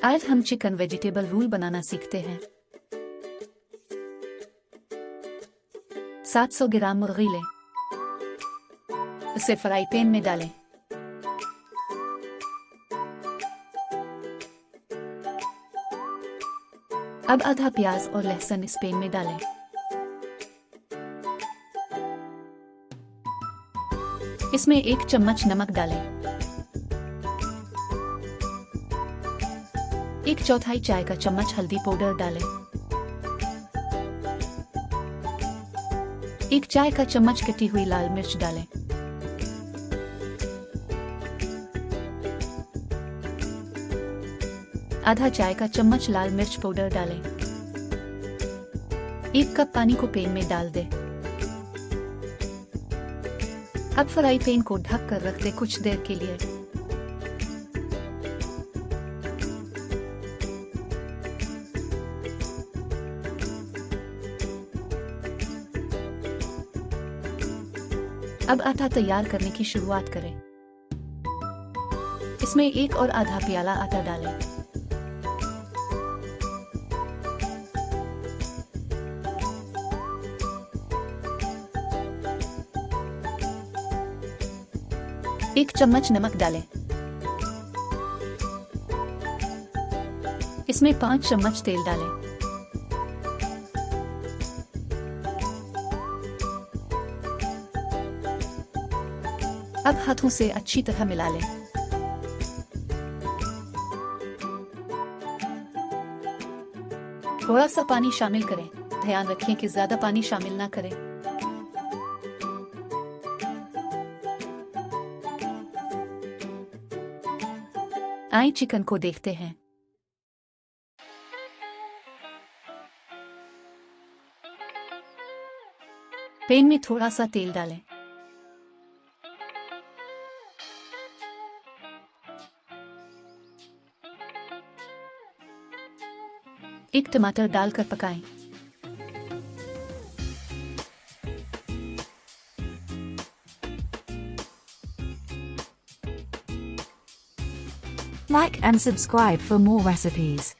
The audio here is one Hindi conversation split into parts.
आज हम चिकन वेजिटेबल रोल बनाना सीखते हैं। 700 ग्राम मुर्गी लें, इसे फ्राई पैन में डालें। अब आधा प्याज और लहसुन इस पैन में डालें। इसमें 1 चम्मच नमक डालें। 1/4 चाय का चम्मच हल्दी पाउडर डालें। 1 चाय का चम्मच कटी हुई लाल मिर्च डालें। आधा चाय का चम्मच लाल मिर्च पाउडर डालें। 1 कप पानी को पैन में डाल दें। अब फ्राई पैन को ढक कर रख दें कुछ देर के लिए। अब आटा तैयार करने की शुरुआत करें। इसमें 1 और आधा प्याला आटा डालें। एक चम्मच नमक डालें। इसमें 5 चम्मच तेल डालें। अब हाथों से अच्छी तरह मिला लें। थोड़ा सा पानी शामिल करें। ध्यान रखें कि ज्यादा पानी शामिल ना करें। आइए चिकन को देखते हैं। पैन में थोड़ा सा तेल डालें। एक टमाटर डालकर पकाएं। Like and subscribe for more recipes.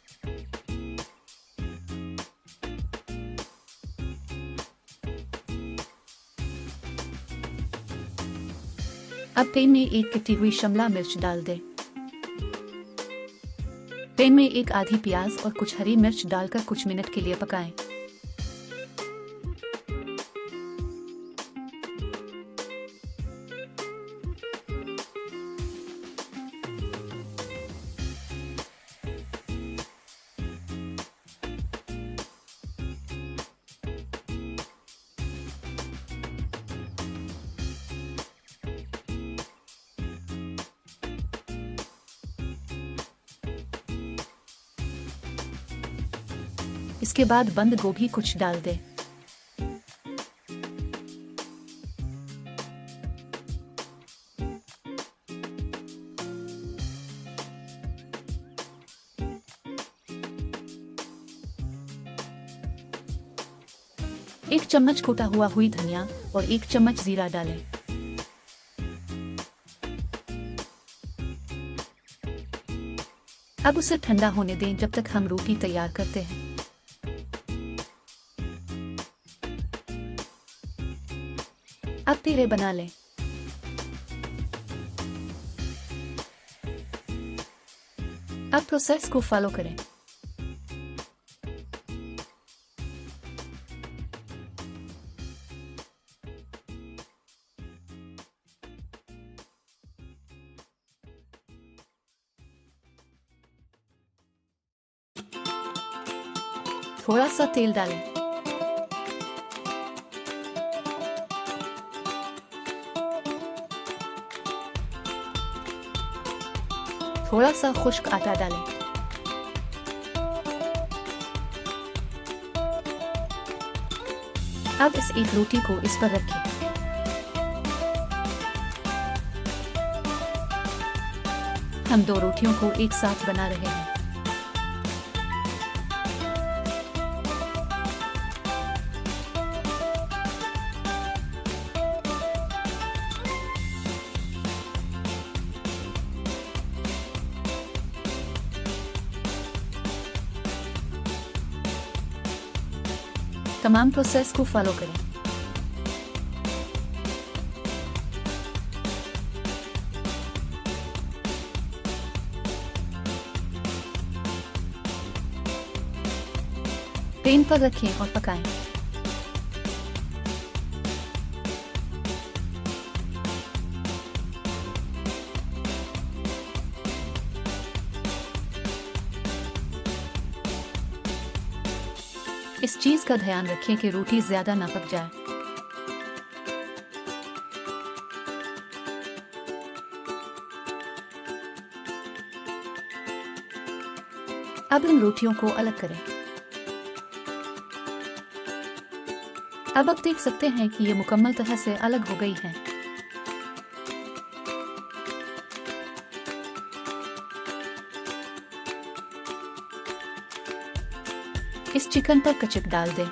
अब पैन में 1 कटी हुई शिमला मिर्च डाल दें। पैन में 1 आधी प्याज और कुछ हरी मिर्च डालकर कुछ मिनट के लिए पकाएं। इसके बाद बंद गोभी कुछ डाल दें। एक चम्मच कुटा हुआ हुई धनिया और 1 चम्मच जीरा डालें। अब उसे ठंडा होने दें जब तक हम रोटी तैयार करते हैं। अब पेड़े बना लें। अब प्रोसेस को फॉलो करें। थोड़ा सा तेल डालें। थोड़ा सा खुश्क आटा डालें। अब इस एक रोटी को इस पर रखें। हम 2 रोटियों को एक साथ बना रहे हैं। तमाम प्रोसेस को फॉलो करें। पैन पर रखें और पकाएं। इस चीज का ध्यान रखें कि रोटी ज्यादा ना पक जाए। अब इन रोटियों को अलग करें। अब आप देख सकते हैं कि ये मुकम्मल तरह से अलग हो गई हैं। इस चिकन पर कचक डाल दें।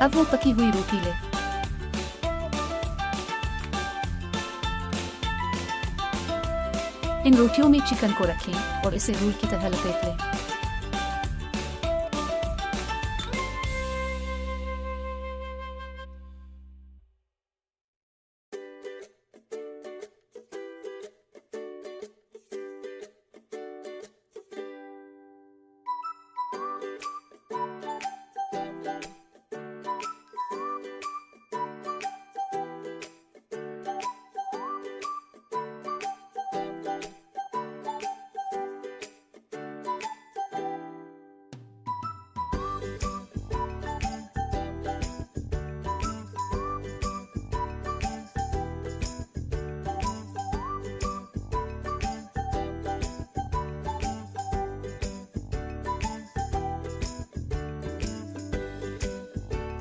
अब वो पकी हुई रोटी लें। इन रोटियों में चिकन को रखें और इसे रोल की तरह लपेट लें।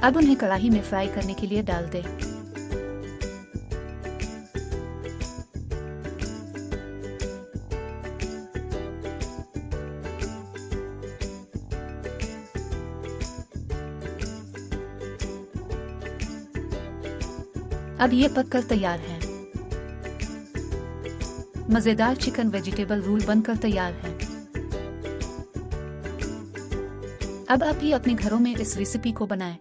अब उन्हें कढ़ाई में फ्राई करने के लिए डाल दें। अब ये पककर तैयार है। मजेदार चिकन वेजिटेबल रोल बनकर तैयार है। अब आप भी अपने घरों में इस रेसिपी को बनाएं।